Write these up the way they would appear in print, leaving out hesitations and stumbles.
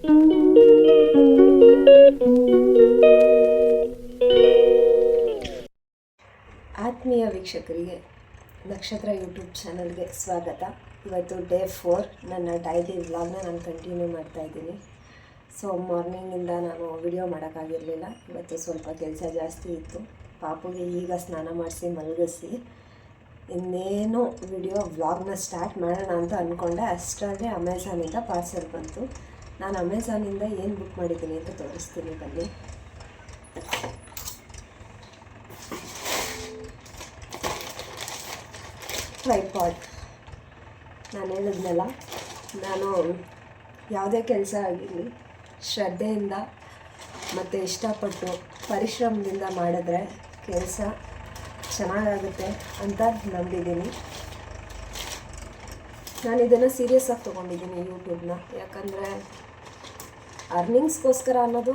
ಆತ್ಮೀಯ ವೀಕ್ಷಕರಿಗೆ ನಕ್ಷತ್ರ ಯೂಟ್ಯೂಬ್ ಚಾನಲ್ಗೆ ಸ್ವಾಗತ. ಇವತ್ತು ಡೇ 4 ನನ್ನ ಡೈಲಿ ವ್ಲಾಗ್ನ ನಾನು ಕಂಟಿನ್ಯೂ ಮಾಡ್ತಾಯಿದ್ದೀನಿ. ಸೊ ಮಾರ್ನಿಂಗಿಂದ ನಾನು ವಿಡಿಯೋ ಮಾಡೋಕ್ಕಾಗಿರಲಿಲ್ಲ. ಇವತ್ತು ಸ್ವಲ್ಪ ಕೆಲಸ ಜಾಸ್ತಿ ಇತ್ತು. ಪಾಪುಗೆ ಈಗ ಸ್ನಾನ ಮಾಡಿಸಿ ಮಲಗಿಸಿ ಇನ್ನೇನು ವಿಡಿಯೋ ವ್ಲಾಗ್ನ ಸ್ಟಾರ್ಟ್ ಮಾಡೋಣ ಅಂತ ಅಂದ್ಕೊಂಡೆ. ಅಷ್ಟರಲ್ಲಿ ಅಮೆಝಾನಿಂದ ಪಾರ್ಸೆಲ್ ಬಂತು. ನಾನು ಅಮೆಝಾನಿಂದ ಏನು ಬುಕ್ ಮಾಡಿದ್ದೀನಿ ಅಂತ ತೋರಿಸ್ತೀನಿ ಬನ್ನಿ. ಟ್ರೈಪಾಡ್. ನಾನು ಹೇಳಿದ್ನಲ್ಲ, ನಾನು ಯಾವುದೇ ಕೆಲಸ ಆಗಿರಲಿ ಶ್ರದ್ಧೆಯಿಂದ ಮತ್ತು ಇಷ್ಟಪಟ್ಟು ಪರಿಶ್ರಮದಿಂದ ಮಾಡಿದ್ರೆ ಕೆಲಸ ಚೆನ್ನಾಗಾಗುತ್ತೆ ಅಂತ ನಂಬಿದ್ದೀನಿ. ನಾನು ಇದನ್ನು ಸೀರಿಯಸ್ಸಾಗಿ ತೊಗೊಂಡಿದ್ದೀನಿ ಯೂಟ್ಯೂಬ್ನ. ಯಾಕಂದರೆ ಅರ್ನಿಂಗ್ಸ್ಗೋಸ್ಕರ ಅನ್ನೋದು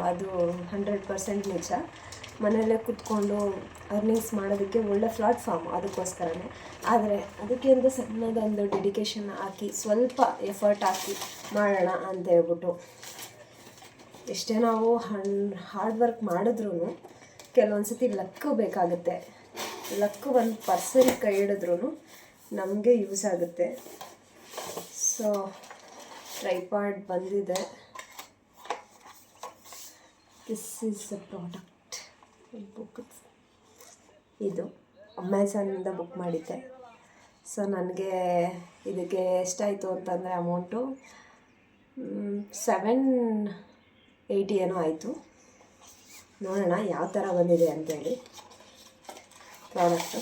ಅದು 100% ನಿಜ. ಮನೆಯಲ್ಲೇ ಕೂತ್ಕೊಂಡು ಅರ್ನಿಂಗ್ಸ್ ಮಾಡೋದಕ್ಕೆ ಒಳ್ಳೆ ಪ್ಲಾಟ್ಫಾರ್ಮ್, ಅದಕ್ಕೋಸ್ಕರನೇ. ಆದರೆ ಅದಕ್ಕೆ ಒಂದು ಸಣ್ಣದೊಂದು ಡೆಡಿಕೇಶನ್ ಹಾಕಿ ಸ್ವಲ್ಪ ಎಫರ್ಟ್ ಹಾಕಿ ಮಾಡೋಣ ಅಂತ ಹೇಳ್ಬಿಟ್ಟು ಎಷ್ಟೇ ನಾವು ಹಾರ್ಡ್ ವರ್ಕ್ ಮಾಡಿದ್ರೂ ಕೆಲವೊಂದು ಸತಿ ಲಕ್ಕು ಬೇಕಾಗುತ್ತೆ. ಲಕ್ಕು 1% ಕೈ ಹಿಡಿದ್ರೂ ನಮಗೆ ಯೂಸ್ ಆಗುತ್ತೆ. ಸೊ ಟ್ರೈಪಾಡ್ ಬಂದಿದೆ. This is a product. Book ಇದು ಅಮೆಝಾನಿಂದ ಬುಕ್ ಮಾಡಿದ್ದೆ. ಸೊ ನನಗೆ ಇದಕ್ಕೆ ಎಷ್ಟಾಯಿತು ಅಂತಂದರೆ ಅಮೌಂಟು 780 ಏನೋ ಆಯಿತು. ನೋಡೋಣ ಯಾವ ಥರ ಬಂದಿದೆ ಅಂತೇಳಿ. ಪ್ರಾಡಕ್ಟು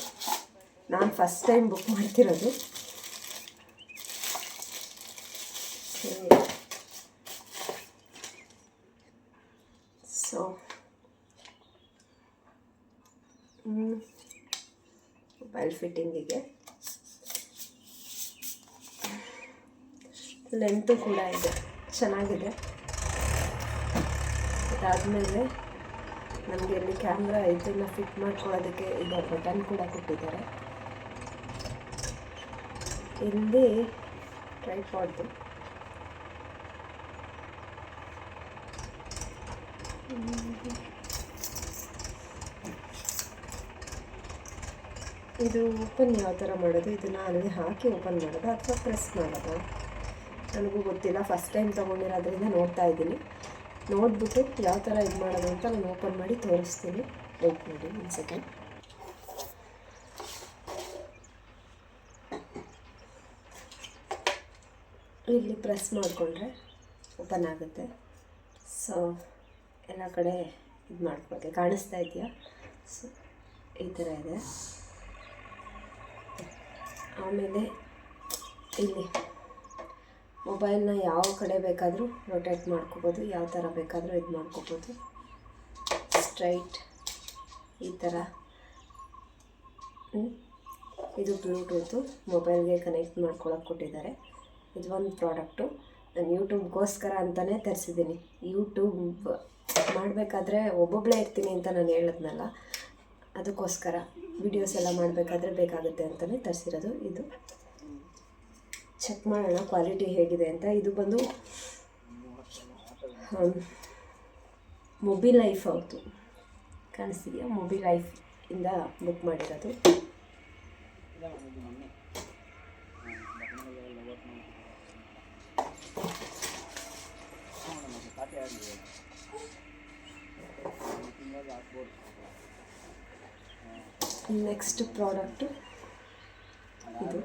ನಾನು ಫಸ್ಟ್ ಟೈಮ್ ಬುಕ್ ಮಾಡ್ತಿರೋದು. ಸೊ ಮೊಬೈಲ್ ಫಿಟ್ಟಿಂಗಿಗೆ ಲೆಂತು ಕೂಡ ಇದೆ, ಚೆನ್ನಾಗಿದೆ. ಅದಾದಮೇಲೆ ನಮಗೆ ಇಲ್ಲಿ ಕ್ಯಾಮ್ರಾ ಇದನ್ನು ಫಿಟ್ ಮಾಡ್ಕೊಳ್ಳೋದಕ್ಕೆ ಇದರ ಬಟನ್ ಕೂಡ ಕೊಟ್ಟಿದ್ದಾರೆ. ಇಲ್ಲಿ ಟ್ರೈಪಾಡ್ದು ಇದು ಓಪನ್ ಯಾವ ಥರ ಮಾಡೋದು, ಇದನ್ನು ಅಲ್ಲಿ ಹಾಕಿ ಓಪನ್ ಮಾಡೋದು ಅಥವಾ ಪ್ರೆಸ್ ಮಾಡೋದು ನನಗೂ ಗೊತ್ತಿಲ್ಲ. ಫಸ್ಟ್ ಟೈಮ್ ತೊಗೊಂಡಿರೋದ್ರಿಂದ ನೋಡ್ತಾ ಇದ್ದೀನಿ. ನೋಡಿಬಿಟ್ಟು ಯಾವ ಥರ ಇದು ಮಾಡೋದು ಅಂತ ನಾನು ಓಪನ್ ಮಾಡಿ ತೋರಿಸ್ತೀನಿ. ವೆಯ್ಟ್ ಮಾಡಿ ಒಂದು ಸೆಕೆಂಡ್. ಇಲ್ಲಿ ಪ್ರೆಸ್ ಮಾಡಿಕೊಂಡ್ರೆ ಓಪನ್ ಆಗುತ್ತೆ. ಸೊ ಎಲ್ಲ ಕಡೆ ಇದು ಮಾಡ್ಕೊಳ್ಳೋಕ್ಕೆ ಕಾಣಿಸ್ತಾ ಇದೆಯಾ? ಸೊ ಈ ಥರ ಇದೆ. ಆಮೇಲೆ ಇಲ್ಲಿ ಮೊಬೈಲ್ನ ಯಾವ ಕಡೆ ಬೇಕಾದರೂ ರೊಟೇಟ್ ಮಾಡ್ಕೋಬೋದು, ಯಾವ ಥರ ಬೇಕಾದರೂ ಇದು ಮಾಡ್ಕೋಬೋದು. ಸ್ಟ್ರೈಟ್ ಈ ಥರ. ಇದು ಬ್ಲೂಟೂತು ಮೊಬೈಲ್ಗೆ ಕನೆಕ್ಟ್ ಮಾಡ್ಕೊಳಕ್ಕೆ ಕೊಟ್ಟಿದ್ದಾರೆ. ಇದು ಒಂದು ಪ್ರಾಡಕ್ಟು ನಾನು ಯೂಟ್ಯೂಬ್ಗೋಸ್ಕರ ಅಂತಲೇ ತರಿಸಿದ್ದೀನಿ. ಯೂಟ್ಯೂಬ್ ಮಾಡಬೇಕಾದ್ರೆ ಒಬ್ಬೊಬ್ಬಳೇ ಇರ್ತೀನಿ ಅಂತ ನಾನು ಹೇಳಿದ್ನಲ್ಲ, ಅದಕ್ಕೋಸ್ಕರ ವಿಡಿಯೋಸ್ ಎಲ್ಲ ಮಾಡಬೇಕಾದ್ರೆ ಬೇಕಾಗುತ್ತೆ ಅಂತಲೇ ತರಿಸಿರೋದು. ಇದು ಚೆಕ್ ಮಾಡೋಣ ಕ್ವಾಲಿಟಿ ಹೇಗಿದೆ ಅಂತ. ಇದು ಬಂದು ಮೊಬಿಲೈಫ್ ಅವ್ರದ್ದು, ಕಾಣಿಸ್ತಿದೆಯಾ? ಮೊಬಿಲೈಫ್ ಇಂದ ಬುಕ್ ಮಾಡಿರೋದು. ನೆಕ್ಸ್ಟ್ ಪ್ರಾಡಕ್ಟು ಇದು.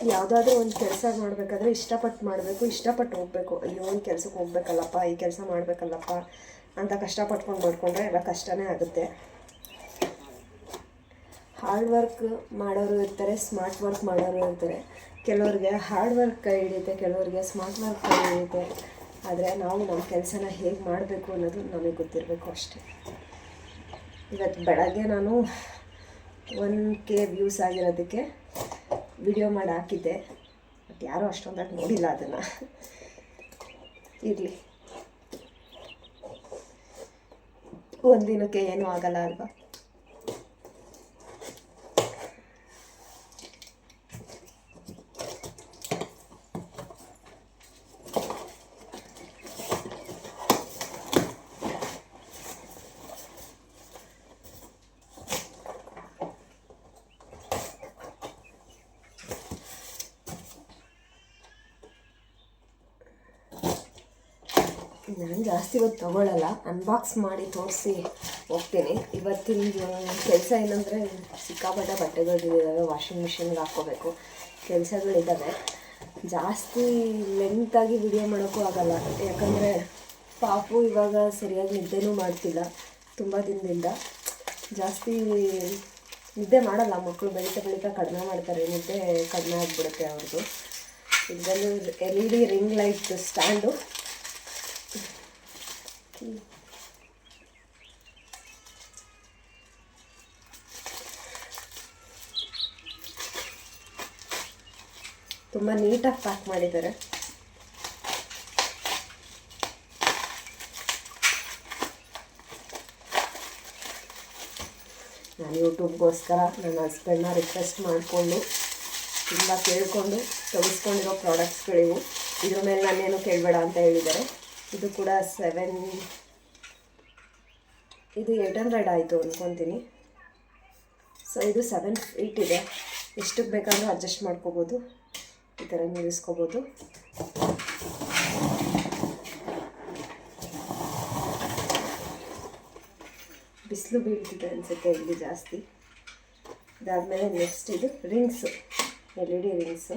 ಯಾವುದಾದ್ರೂ ಒಂದು ಕೆಲಸ ಮಾಡಬೇಕಾದ್ರೆ ಇಷ್ಟಪಟ್ಟು ಮಾಡಬೇಕು, ಇಷ್ಟಪಟ್ಟು ಹೋಗಬೇಕು. ಅಯ್ಯೋ ಈ ಕೆಲಸಕ್ಕೆ ಹೋಗ್ಬೇಕಲ್ಲಪ್ಪ, ಈ ಕೆಲಸ ಮಾಡಬೇಕಲ್ಲಪ್ಪ ಅಂತ ಕಷ್ಟಪಟ್ಕೊಂಡು ಮಾಡಿಕೊಂಡ್ರೆ ಎಲ್ಲ ಕಷ್ಟನೇ ಆಗುತ್ತೆ. ಹಾರ್ಡ್ ವರ್ಕ್ ಮಾಡೋರು ಇರ್ತಾರೆ, ಸ್ಮಾರ್ಟ್ ವರ್ಕ್ ಮಾಡೋರು ಇರ್ತಾರೆ. ಕೆಲವ್ರಿಗೆ ಹಾರ್ಡ್ ವರ್ಕ್ ಕೈ ಹಿಡಿಯುತ್ತೆ, ಕೆಲವ್ರಿಗೆ ಸ್ಮಾರ್ಟ್ ವರ್ಕ್ ಕೈ ಹಿಡಿಯುತ್ತೆ. ಆದರೆ ನಾವು ನಮ್ಮ ಕೆಲಸನ ಹೇಗೆ ಮಾಡಬೇಕು ಅನ್ನೋದು ನಮಗೆ ಗೊತ್ತಿರಬೇಕು ಅಷ್ಟೇ. ಇವತ್ತು ಬೆಳಗ್ಗೆ ನಾನು 1K ವ್ಯೂಸ್ ಆಗಿರೋದಕ್ಕೆ ವಿಡಿಯೋ ಮಾಡಿ ಹಾಕಿದ್ದೆ. ಬಟ್ ಯಾರೂ ಅಷ್ಟೊಂದಾಗಿ ನೋಡಿಲ್ಲ ಅದನ್ನು. ಇರಲಿ, ಒಂದಿನಕ್ಕೆ ಏನೂ ಆಗಲ್ಲ ಅಲ್ವಾ. ನಾನು ಜಾಸ್ತಿ ಇವತ್ತು ತೊಗೊಳ್ಳಲ್ಲ, ಅನ್ಬಾಕ್ಸ್ ಮಾಡಿ ತೋರಿಸಿ ಹೋಗ್ತೀನಿ. ಇವತ್ತಿನ ಕೆಲಸ ಏನಂದರೆ ಸಿಕ್ಕಾಪಟ್ಟೆ ಬಟ್ಟೆಗಳಿದ್ದಾವೆ, ವಾಷಿಂಗ್ ಮಿಷಿನ್ಗೆ ಹಾಕ್ಕೋಬೇಕು, ಕೆಲಸಗಳಿದ್ದಾವೆ. ಜಾಸ್ತಿ ಲೆಂತಾಗಿ ವಿಡಿಯೋ ಮಾಡೋಕ್ಕೂ ಆಗಲ್ಲ, ಯಾಕಂದರೆ ಪಾಪು ಇವಾಗ ಸರಿಯಾಗಿ ನಿದ್ದೆನೂ ಮಾಡ್ತಿಲ್ಲ ತುಂಬ ದಿನದಿಂದ. ಜಾಸ್ತಿ ನಿದ್ದೆ ಮಾಡಲ್ಲ ಮಕ್ಕಳು, ಬೆಳೀತಾ ಕಡಿಮೆ ಮಾಡ್ತಾರೆ, ನಿದ್ದೆ ಕಡಿಮೆ ಆಗಿಬಿಡುತ್ತೆ ಅವ್ರದ್ದು. ಇದನ್ನು LED ರಿಂಗ್ ಲೈಟ್ ಸ್ಟ್ಯಾಂಡು. ತುಂಬ ನೀಟಾಗಿ ಪ್ಯಾಕ್ ಮಾಡಿದ್ದಾರೆ. ನಾನು ಯೂಟ್ಯೂಬ್ಗೋಸ್ಕರ ನನ್ನ ಹಸ್ಬೆಂಡ್ನ ರಿಕ್ವೆಸ್ಟ್ ಮಾಡಿಕೊಂಡು ತುಂಬ ಕೇಳಿಕೊಂಡು ತೆಗೆಸ್ಕೊಂಡಿರೋ ಪ್ರಾಡಕ್ಟ್ಸ್ಗಳಿವು. ಇದ್ರ ಮೇಲೆ ನಾನೇನು ಕೇಳಬೇಡ ಅಂತ ಹೇಳಿದ್ದಾರೆ. ಇದು ಕೂಡ ಇದು 800 ಆಯಿತು ಅಂದ್ಕೊತೀನಿ. ಸೊ ಇದು 7 ಫೀಟ್ ಇದೆ, ಎಷ್ಟಕ್ಕೆ ಬೇಕಾದರೂ ಅಡ್ಜಸ್ಟ್ ಮಾಡ್ಕೋಬೋದು, ಈ ಥರ ನಿಲ್ಲಿಸ್ಕೋಬೋದು. ಬಿಸಿಲು ಬೀಳ್ತಿದೆ ಅನಿಸುತ್ತೆ ಇಲ್ಲಿ ಜಾಸ್ತಿ. ಇದಾದಮೇಲೆ ನೆಕ್ಸ್ಟ್ ಇದು ರಿಂಗ್ಸು, LED ರಿಂಗ್ಸು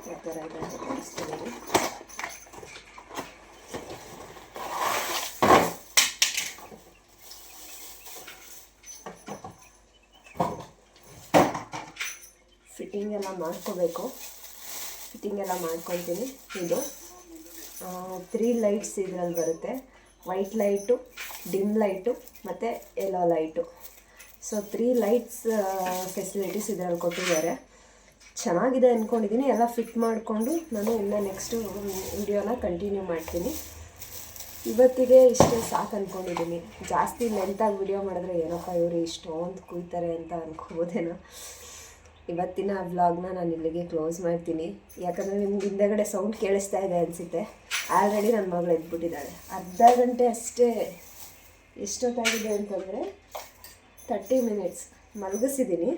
ಯಾವ ಥರ ಇದೆ ಅಂತ ತೋರಿಸ್ತಿದ್ದೀನಿ. ಫಿಟ್ಟಿಂಗ್ ಎಲ್ಲ ಮಾಡ್ಕೋಬೇಕು, ಫಿಟ್ಟಿಂಗ್ ಎಲ್ಲ ಮಾಡ್ಕೊತೀನಿ. ಇದು 3 ಲೈಟ್ಸ್ ಇದರಲ್ಲಿ ಬರುತ್ತೆ, ವೈಟ್ ಲೈಟು, ಡಿಮ್ ಲೈಟು ಮತ್ತು yellow light. So 3 lights facilities ಇದರಲ್ಲಿ ಕೊಟ್ಟಿದ್ದಾರೆ. ಚೆನ್ನಾಗಿದೆ ಅಂದ್ಕೊಂಡಿದ್ದೀನಿ. ಎಲ್ಲ ಫಿಟ್ ಮಾಡಿಕೊಂಡು ನಾನು ಇನ್ನು ನೆಕ್ಸ್ಟು ವಿಡಿಯೋನ ಕಂಟಿನ್ಯೂ ಮಾಡ್ತೀನಿ. ಇವತ್ತಿಗೆ ಇಷ್ಟೇ ಸಾಕು ಅಂದ್ಕೊಂಡಿದ್ದೀನಿ. ಜಾಸ್ತಿ ಲೆಂತಾಗಿ ವಿಡಿಯೋ ಮಾಡಿದ್ರೆ ಏನಪ್ಪ ಇವರು ಇಷ್ಟೊಂದು ಕುಯ್ತಾರೆ ಅಂತ ಅಂದ್ಕೋಬೋದೇನೋ. ಇವತ್ತಿನ ವ್ಲಾಗ್ನ ನಾನು ಇಲ್ಲಿಗೆ ಕ್ಲೋಸ್ ಮಾಡ್ತೀನಿ. ಯಾಕಂದರೆ ನಿಮ್ಗೆ ಹಿಂದೆಗಡೆ ಸೌಂಡ್ ಕೇಳಿಸ್ತಾ ಇದೆ ಅನಿಸುತ್ತೆ. ಆಲ್ರೆಡಿ ನನ್ನ ಮಗಳು ಎದ್ಬಿಟ್ಟಿದ್ದಾಳೆ. ಅರ್ಧ ಗಂಟೆ ಅಷ್ಟೇ. ಎಷ್ಟೊತ್ತಾಗಿದೆ ಅಂತಂದರೆ 30 ಮಿನಿಟ್ಸ್ ಮಲಗಿಸಿದ್ದೀನಿ.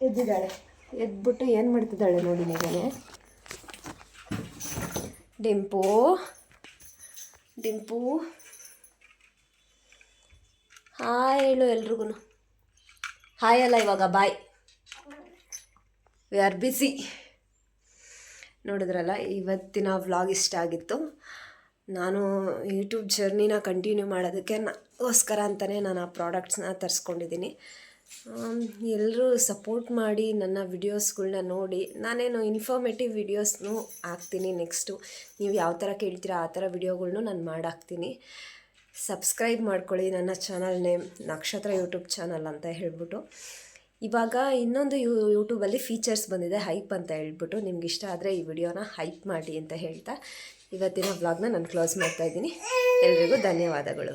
ಎದ್ದಿದ್ದಾಳೆ. ಎದ್ಬಿಟ್ಟು ಏನು ಮಾಡ್ತಿದ್ದಾಳೆ ನೋಡಿ ಮಗನೇ. ಡಿಂಪು ಹಾಯ್ ಹೇಳು ಎಲ್ರಿಗೂ. ಹಾಯ್ ಅಲ್ಲ, ಇವಾಗ ಬಾಯ್. We are busy. ನೋಡಿದ್ರಲ್ಲ, ಇವತ್ತಿನ ವ್ಲಾಗ್ ಇಷ್ಟ ಆಗಿತ್ತು. ನಾನು ಯೂಟ್ಯೂಬ್ ಜರ್ನಿನ ಕಂಟಿನ್ಯೂ ಮಾಡೋದಕ್ಕೆ ಗೋಸ್ಕರ ಅಂತಲೇ ನಾನು ಆ ಪ್ರಾಡಕ್ಟ್ಸ್ನ ತರಿಸ್ಕೊಂಡಿದ್ದೀನಿ. ಎಲ್ಲರೂ ಸಪೋರ್ಟ್ ಮಾಡಿ ನನ್ನ ವಿಡಿಯೋಸ್ಗಳ್ನ ನೋಡಿ. ನಾನೇನು ಇನ್ಫಾರ್ಮೇಟಿವ್ ವಿಡಿಯೋಸ್ನೂ ಹಾಕ್ತೀನಿ. ನೆಕ್ಸ್ಟು ನೀವು ಯಾವ ಥರ ಕೇಳ್ತೀರಾ ಆ ಥರ ವಿಡಿಯೋಗಳ್ನೂ ನಾನು ಮಾಡಾಕ್ತೀನಿ. ಸಬ್ಸ್ಕ್ರೈಬ್ ಮಾಡ್ಕೊಳ್ಳಿ. ನನ್ನ ಚಾನಲ್ ನೇಮ್ ನಕ್ಷತ್ರ ಯೂಟ್ಯೂಬ್ ಚಾನಲ್ ಅಂತ ಹೇಳ್ಬಿಟ್ಟು. ಇವಾಗ ಇನ್ನೊಂದು ಯೂಟ್ಯೂಬಲ್ಲಿ ಫೀಚರ್ಸ್ ಬಂದಿದೆ, ಹೈಪ್ ಅಂತ ಹೇಳ್ಬಿಟ್ಟು. ನಿಮ್ಗೆ ಇಷ್ಟ ಆದರೆ ಈ ವಿಡಿಯೋನ ಹೈಪ್ ಮಾಡಿ ಅಂತ ಹೇಳ್ತಾ ಇವತ್ತಿನ ವ್ಲಾಗ್ನ ನಾನು ಕ್ಲೋಸ್ ಮಾಡ್ತಾಯಿದ್ದೀನಿ. ಎಲ್ರಿಗೂ ಧನ್ಯವಾದಗಳು.